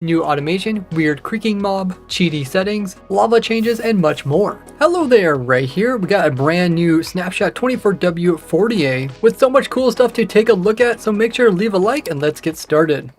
new automation, weird creaking mob, cheaty settings, lava changes, and much more. Hello there, Ray here. We got a brand new snapshot 24W40A with so much cool stuff to take a look at, so make sure to leave a like and let's get started.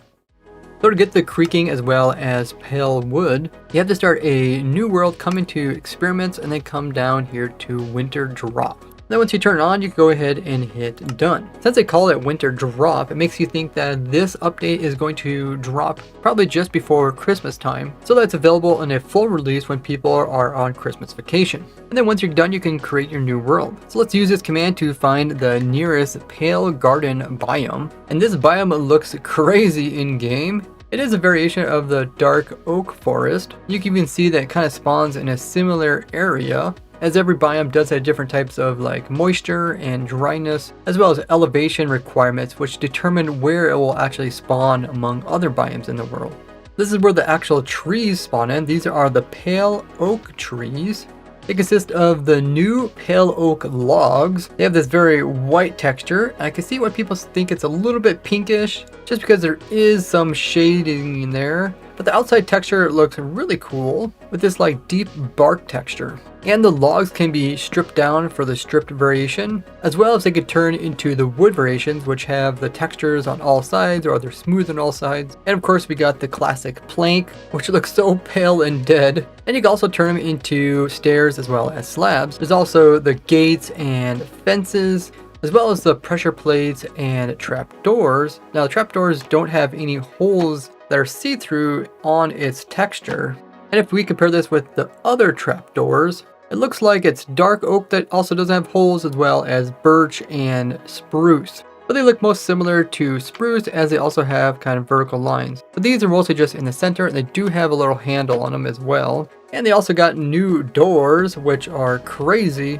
So to get the creaking as well as pale wood, you have to start a new world, come into experiments, and then come down here to winter drop. Then once you turn it on, you can go ahead and hit done. Since they call it winter drop, it makes you think that this update is going to drop probably just before Christmas time, so that it's available in a full release when people are on Christmas vacation. And then once you're done, you can create your new world. So let's use this command to find the nearest pale garden biome. And this biome looks crazy in game. It is a variation of the dark oak forest. You can even see that it kind of spawns in a similar area, as every biome does have different types of like moisture and dryness, as well as elevation requirements, which determine where it will actually spawn among other biomes in the world. This is where the actual trees spawn in. These are the pale oak trees. They consist of the new pale oak logs. They have this very white texture. I can see why people think it's a little bit pinkish, just because there is some shading in there. But the outside texture looks really cool with this like deep bark texture. And the logs can be stripped down for the stripped variation, as well as they could turn into the wood variations, which have the textures on all sides, or they're smooth on all sides. And of course we got the classic plank, which looks so pale and dead. And you can also turn them into stairs as well as slabs. There's also the gates and fences, as well as the pressure plates and trapdoors. Now the trapdoors don't have any holes that are see-through on its texture. And if we compare this with the other trapdoors, it looks like it's dark oak that also doesn't have holes, as well as birch and spruce. But they look most similar to spruce, as they also have kind of vertical lines. But these are mostly just in the center, and they do have a little handle on them as well. And they also got new doors, which are crazy.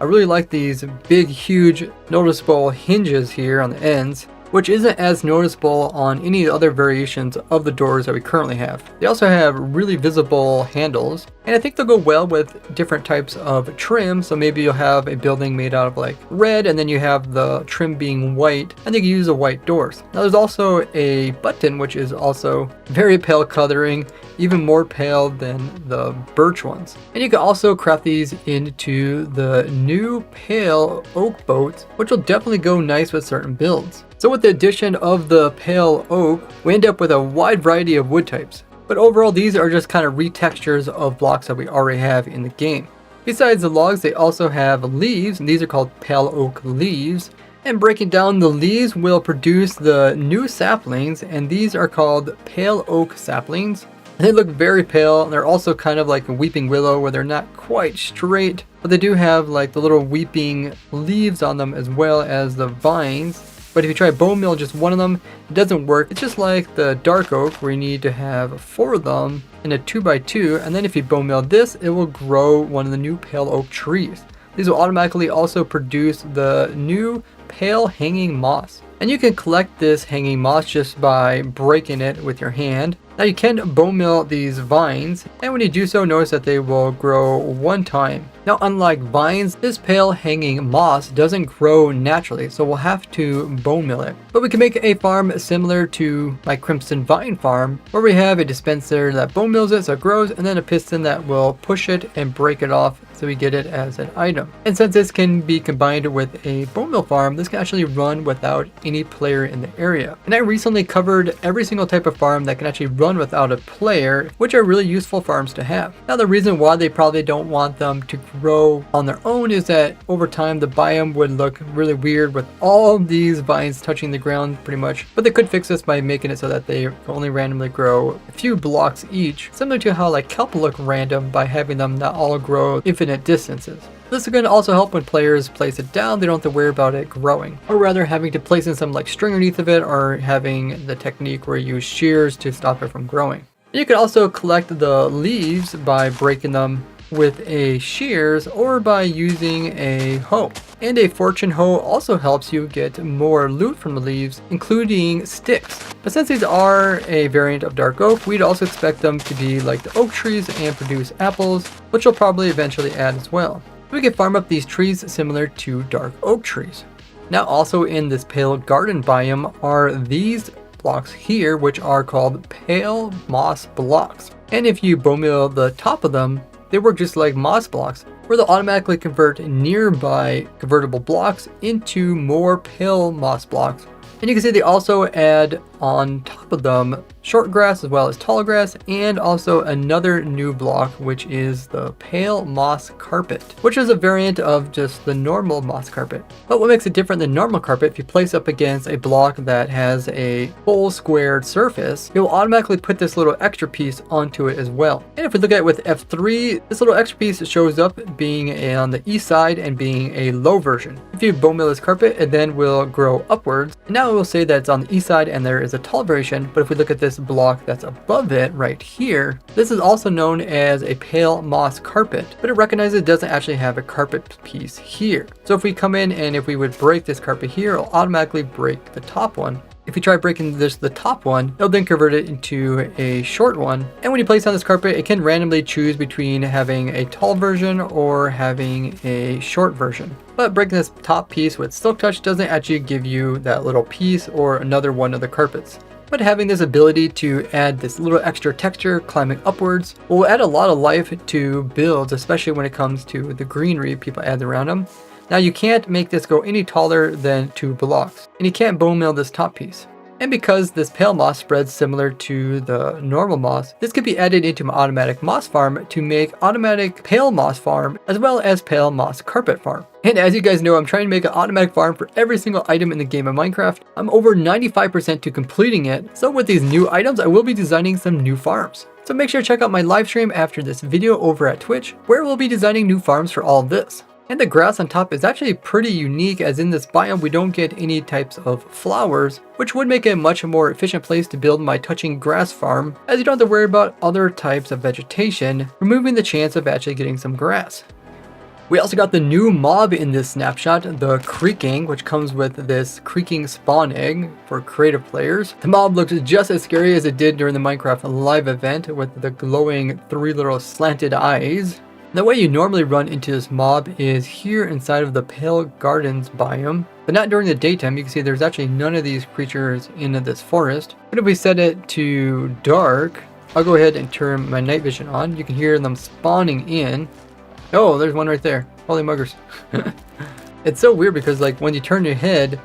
I really like these big, huge, noticeable hinges here on the ends, which isn't as noticeable on any other variations of the doors that we currently have. They also have really visible handles, and I think they'll go well with different types of trim. So maybe you'll have a building made out of like red, and then you have the trim being white, and they can use the white doors. Now there's also a button, which is also very pale coloring, even more pale than the birch ones. And you can also craft these into the new pale oak boats, which will definitely go nice with certain builds. So with the addition of the pale oak, we end up with a wide variety of wood types. But overall, these are just kind of retextures of blocks that we already have in the game. Besides the logs, they also have leaves, and these are called pale oak leaves. And breaking down the leaves will produce the new saplings, and these are called pale oak saplings. They look very pale. They're also kind of like a weeping willow, where they're not quite straight, but they do have like the little weeping leaves on them, as well as the vines. But if you try bone meal just one of them, it doesn't work. It's just like the dark oak, where you need to have 4 of them in a 2x2, and then if you bone meal this, it will grow one of the new pale oak trees. These will automatically also produce the new pale hanging moss. And you can collect this hanging moss just by breaking it with your hand. Now you can bone meal these vines, and when you do so, notice that they will grow one time. Now unlike vines, this pale hanging moss doesn't grow naturally, so we'll have to bone meal it. But we can make a farm similar to my Crimson Vine farm, where we have a dispenser that bone meals it so it grows, and then a piston that will push it and break it off so we get it as an item. And since this can be combined with a bone meal farm, this can actually run without any player in the area. And I recently covered every single type of farm that can actually run without a player, which are really useful farms to have. Now the reason why they probably don't want them to grow on their own is that over time the biome would look really weird with all these vines touching the ground pretty much. But they could fix this by making it so that they only randomly grow a few blocks each, similar to how like kelp look random by having them not all grow infinite distances. This is going to also help when players place it down. They don't have to worry about it growing, or rather having to place in some like string underneath of it, or having the technique where you use shears to stop it from growing. You can also collect the leaves by breaking them with a shears, or by using a hoe. And a fortune hoe also helps you get more loot from the leaves, including sticks. But since these are a variant of dark oak, we'd also expect them to be like the oak trees and produce apples, which we'll probably eventually add as well. We can farm up these trees similar to dark oak trees. Now also in this pale garden biome are these blocks here, which are called pale moss blocks. And if you bone meal the top of them, they work just like moss blocks, where they'll automatically convert nearby convertible blocks into more pale moss blocks. And you can see they also add on top of them short grass as well as tall grass, and also another new block, which is the pale moss carpet, which is a variant of just the normal moss carpet. But what makes it different than normal carpet, if you place up against a block that has a full squared surface, it will automatically put this little extra piece onto it as well. And if we look at it with F3, this little extra piece shows up being on the east side and being a low version. If you bone meal this carpet, it then will grow upwards. And now it will say that it's on the east side and there is a tall version, but if we look at this block that's above it right here, this is also known as a pale moss carpet, but it recognizes it doesn't actually have a carpet piece here. So if we come in and if we would break this carpet here, it'll automatically break the top one. If you try breaking the top one, it'll then convert it into a short one. And when you place on this carpet, it can randomly choose between having a tall version or having a short version. But breaking this top piece with Silk Touch doesn't actually give you that little piece or another one of the carpets. But having this ability to add this little extra texture climbing upwards will add a lot of life to builds, especially when it comes to the greenery people add around them. Now you can't make this go any taller than 2 blocks, and you can't bone meal this top piece. And because this pale moss spreads similar to the normal moss, this could be added into my automatic moss farm to make automatic pale moss farm as well as pale moss carpet farm. And as you guys know, I'm trying to make an automatic farm for every single item in the game of Minecraft. I'm over 95% to completing it, so with these new items I will be designing some new farms. So make sure to check out my live stream after this video over at Twitch, where we'll be designing new farms for all of this. And the grass on top is actually pretty unique, as in this biome we don't get any types of flowers, which would make it a much more efficient place to build my touching grass farm, as you don't have to worry about other types of vegetation, removing the chance of actually getting some grass. We also got the new mob in this snapshot, the Creaking, which comes with this Creaking spawn egg for creative players. The mob looks just as scary as it did during the Minecraft live event with the glowing 3 little slanted eyes. The way you normally run into this mob is here inside of the Pale Gardens biome, but not during the daytime. You can see there's actually none of these creatures in this forest. But if we set it to dark, I'll go ahead and turn my night vision on. You can hear them spawning in. Oh, there's one right there. Holy muggers. It's so weird because like when you turn your head,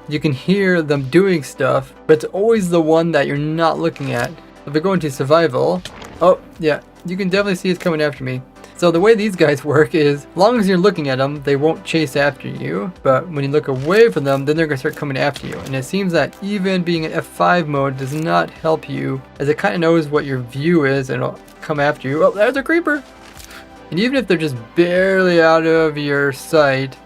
you can hear them doing stuff, but it's always the one that you're not looking at. If we go into survival, oh yeah, you can definitely see it's coming after me. So the way these guys work is, as long as you're looking at them, they won't chase after you. But when you look away from them, then they're going to start coming after you. And it seems that even being in F5 mode does not help you, as it kind of knows what your view is and it'll come after you. Oh, there's a creeper! And even if they're just barely out of your sight,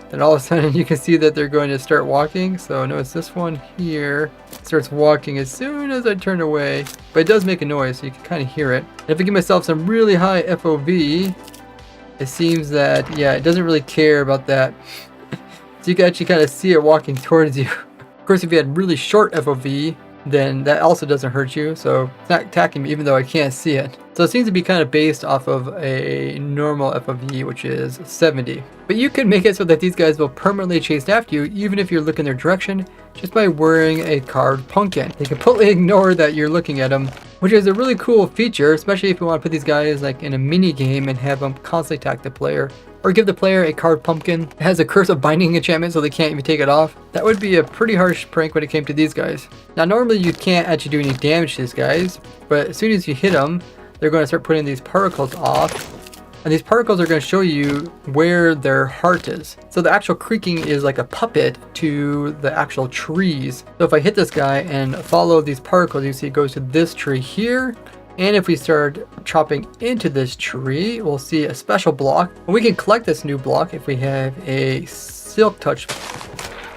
then all of a sudden you can see that they're going to start walking. So notice this one here starts walking as soon as I turn away, but it does make a noise, so you can kind of hear it. And if I give myself some really high FOV, it seems that, yeah, it doesn't really care about that. So you can actually kind of see it walking towards you. Of course, if you had really short FOV, then that also doesn't hurt you, so it's not attacking me even though I can't see it. So it seems to be kind of based off of a normal FOV, which is 70. But you can make it so that these guys will permanently chase after you even if you're looking their direction, just by wearing a carved pumpkin. They completely ignore that you're looking at them, which is a really cool feature, especially if you want to put these guys like in a mini game and have them constantly attack the player. Or give the player a carved pumpkin that has a curse of binding enchantment so they can't even take it off. That would be a pretty harsh prank when it came to these guys. Now normally you can't actually do any damage to these guys, but as soon as you hit them, they're going to start putting these particles off. And these particles are going to show you where their heart is. So the actual creaking is like a puppet to the actual trees. So if I hit this guy and follow these particles, you see it goes to this tree here. And if we start chopping into this tree, we'll see a special block. And we can collect this new block if we have a Silk Touch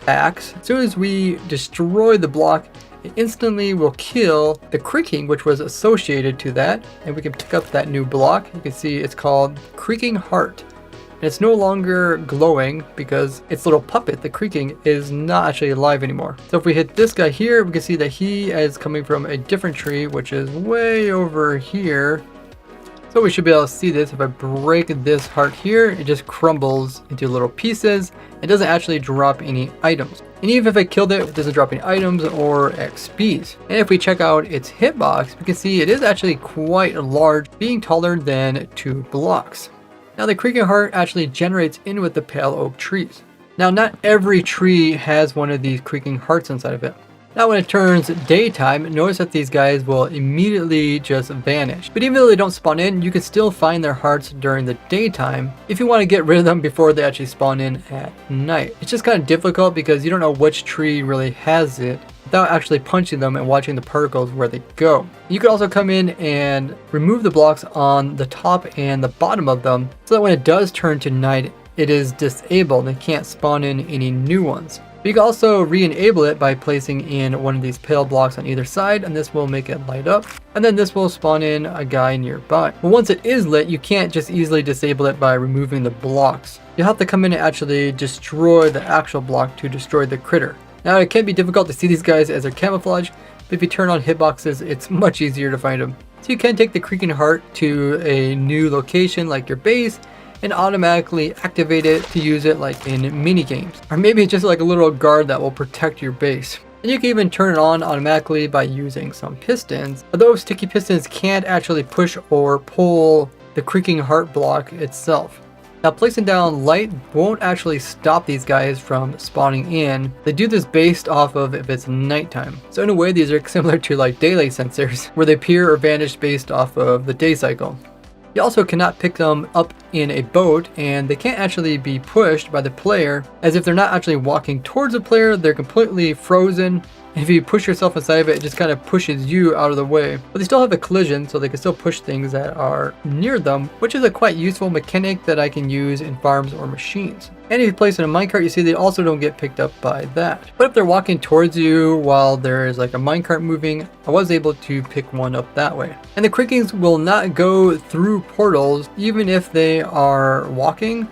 axe. As soon as we destroy the block, it instantly will kill the Creaking, which was associated to that. And we can pick up that new block. You can see it's called Creaking Heart. And it's no longer glowing because its little puppet, the Creaking, is not actually alive anymore. So if we hit this guy here, we can see that he is coming from a different tree, which is way over here. So we should be able to see this. If I break this heart here, it just crumbles into little pieces. It doesn't actually drop any items. And even if I killed it, it doesn't drop any items or XPs. And if we check out its hitbox, we can see it is actually quite large, being taller than 2 blocks. Now the Creaking Heart actually generates in with the pale oak trees. Now not every tree has one of these Creaking Hearts inside of it. Now when it turns daytime, notice that these guys will immediately just vanish. But even though they don't spawn in, you can still find their hearts during the daytime if you want to get rid of them before they actually spawn in at night. It's just kind of difficult because you don't know which tree really has it without actually punching them and watching the particles where they go. You could also come in and remove the blocks on the top and the bottom of them so that when it does turn to night, it is disabled and can't spawn in any new ones. But you can also re-enable it by placing in one of these pale blocks on either side, and this will make it light up, and then this will spawn in a guy nearby. But once it is lit, you can't just easily disable it by removing the blocks. You'll have to come in and actually destroy the actual block to destroy the critter. Now it can be difficult to see these guys as they're camouflage, but if you turn on hitboxes, it's much easier to find them. So you can take the Creaking Heart to a new location like your base, and automatically activate it to use it like in mini games, or maybe just like a little guard that will protect your base. And you can even turn it on automatically by using some pistons, although sticky pistons can't actually push or pull the Creaking Heart block itself. Now placing down light won't actually stop these guys from spawning in. They do this based off of if it's nighttime. So in a way these are similar to like daylight sensors where they appear or vanish based off of the day cycle. You also cannot pick them up in a boat, and they can't actually be pushed by the player, as if they're not actually walking towards the player, they're completely frozen. And if you push yourself inside of it, it just kind of pushes you out of the way. But they still have a collision, so they can still push things that are near them, which is a quite useful mechanic that I can use in farms or machines. And if you place it in a minecart, you see they also don't get picked up by that. But if they're walking towards you while there is like a minecart moving, I was able to pick one up that way. And the Creakings will not go through portals even if they are walking.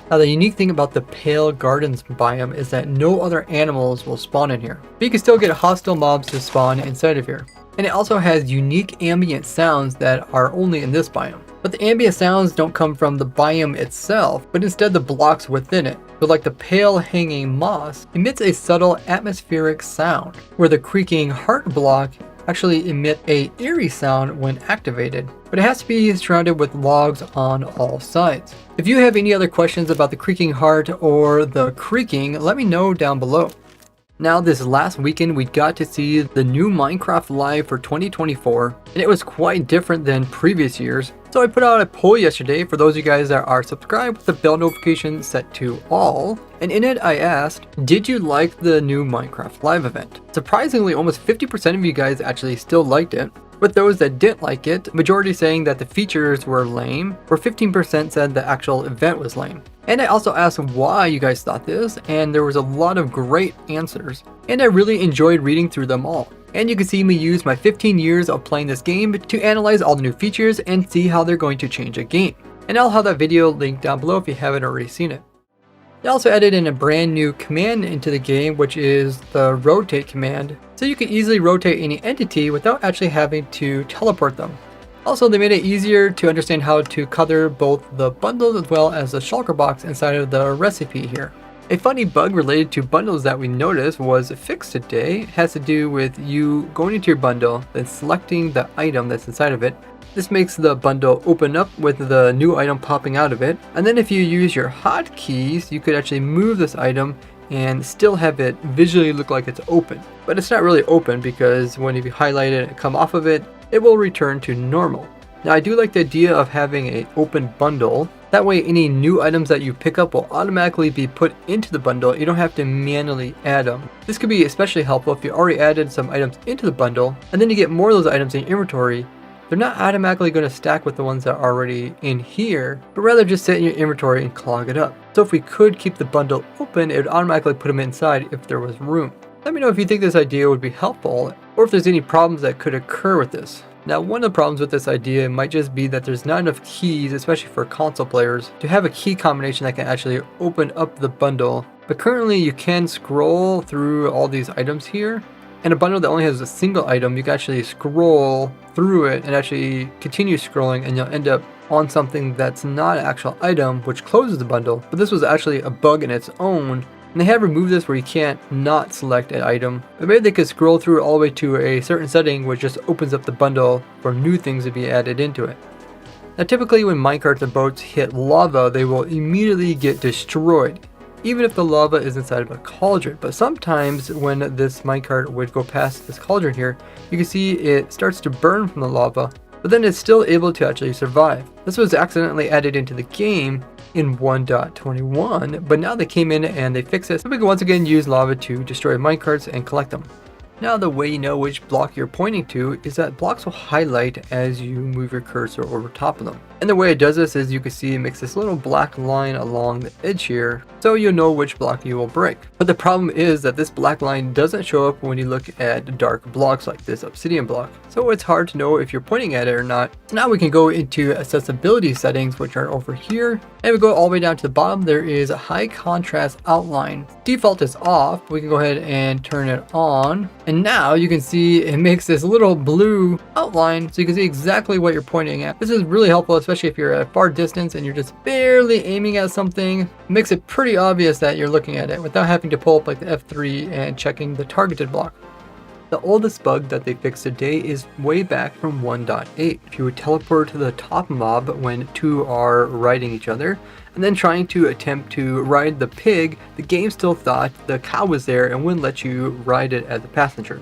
Now the unique thing about the Pale Gardens biome is that no other animals will spawn in here, but you can still get hostile mobs to spawn inside of here. And it also has unique ambient sounds that are only in this biome. But the ambient sounds don't come from the biome itself, but instead the blocks within it. So like the pale hanging moss emits a subtle atmospheric sound, where the Creaking Heart block actually emit a eerie sound when activated, but it has to be surrounded with logs on all sides. If you have any other questions about the Creaking Heart or the Creaking, let me know down below. Now this last weekend we got to see the new Minecraft Live for 2024, and it was quite different than previous years. So I put out a poll yesterday for those of you guys that are subscribed with the bell notification set to all, and in it I asked, did you like the new Minecraft Live event? Surprisingly, almost 50% of you guys actually still liked it. With those that didn't like it, majority saying that the features were lame, where 15% said the actual event was lame. And I also asked why you guys thought this, and there was a lot of great answers. And I really enjoyed reading through them all. And you can see me use my 15 years of playing this game to analyze all the new features and see how they're going to change a game. And I'll have that video linked down below if you haven't already seen it. They also added in a brand new command into the game, which is the rotate command, so you can easily rotate any entity without actually having to teleport them. Also, they made it easier to understand how to color both the bundles as well as the shulker box inside of the recipe here. A funny bug related to bundles that we noticed was fixed today. It has to do with you going into your bundle, then selecting the item that's inside of it. This makes the bundle open up with the new item popping out of it. And then if you use your hotkeys, you could actually move this item and still have it visually look like it's open. But it's not really open because when you highlight it and come off of it, it will return to normal. Now I do like the idea of having an open bundle. That way any new items that you pick up will automatically be put into the bundle. You don't have to manually add them. This could be especially helpful if you already added some items into the bundle and then you get more of those items in your inventory. They're not automatically going to stack with the ones that are already in here, but rather just sit in your inventory and clog it up. So if we could keep the bundle open, it would automatically put them inside if there was room. Let me know if you think this idea would be helpful, or if there's any problems that could occur with this. Now, one of the problems with this idea might just be that there's not enough keys, especially for console players, to have a key combination that can actually open up the bundle. But currently you can scroll through all these items here. In a bundle that only has a single item, you can actually scroll through it and actually continue scrolling, and you'll end up on something that's not an actual item, which closes the bundle. But this was actually a bug in its own, And they have removed this where you can't not select an item, but maybe they could scroll through all the way to a certain setting which just opens up the bundle for new things to be added into it. Now typically when minecarts and boats hit lava, they will immediately get destroyed, even if the lava is inside of a cauldron. But sometimes when this minecart would go past this cauldron here, you can see it starts to burn from the lava, but then it's still able to actually survive. This was accidentally added into the game in 1.21, but now they came in and they fixed it, so we can once again use lava to destroy minecarts and collect them. Now the way you know which block you're pointing to is that blocks will highlight as you move your cursor over top of them. And the way it does this is you can see it makes this little black line along the edge here, so you'll know which block you will break. But the problem is that this black line doesn't show up when you look at dark blocks like this obsidian block, so it's hard to know if you're pointing at it or not. Now we can go into accessibility settings, which are over here, and we go all the way down to the bottom. There is a high contrast outline. Default is off. We can go ahead and turn it on, and now you can see it makes this little blue outline so you can see exactly what you're pointing at. This is really helpful, especially if you're at a far distance and you're just barely aiming at something. It makes it pretty obvious that you're looking at it without having to pull up like the F3 and checking the targeted block. The oldest bug that they fixed today is way back from 1.8. If you would teleport to the top mob when two are riding each other, and then trying to attempt to ride the pig, the game still thought the cow was there and wouldn't let you ride it as a passenger.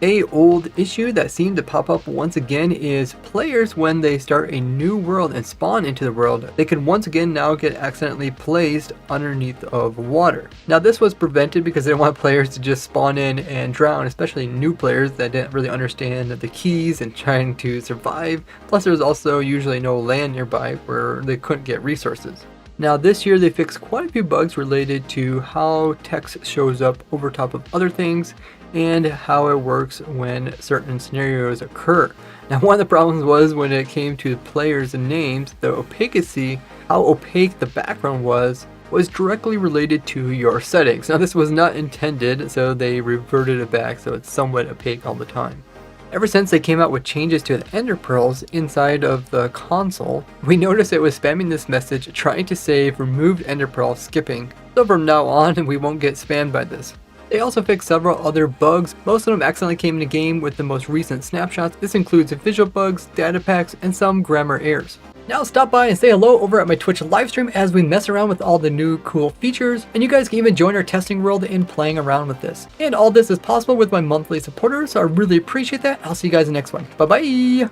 A old issue that seemed to pop up once again is players, when they start a new world and spawn into the world, they can once again now get accidentally placed underneath of water. Now this was prevented because they don't want players to just spawn in and drown, especially new players that didn't really understand the keys and trying to survive. Plus there was also usually no land nearby where they couldn't get resources. Now this year they fixed quite a few bugs related to how text shows up over top of other things and how it works when certain scenarios occur. Now one of the problems was when it came to players' names, the opacity, how opaque the background was directly related to your settings. Now this was not intended, so they reverted it back so it's somewhat opaque all the time. Ever since they came out with changes to the ender pearls inside of the console, we noticed it was spamming this message trying to say removed ender pearl skipping. So from now on we won't get spammed by this. They also fixed several other bugs. Most of them accidentally came in the game with the most recent snapshots. This includes visual bugs, data packs, and some grammar errors. Now stop by and say hello over at my Twitch livestream as we mess around with all the new cool features, and you guys can even join our testing world in playing around with this. And all this is possible with my monthly supporters, so I really appreciate that. I'll see you guys in the next one. Bye bye!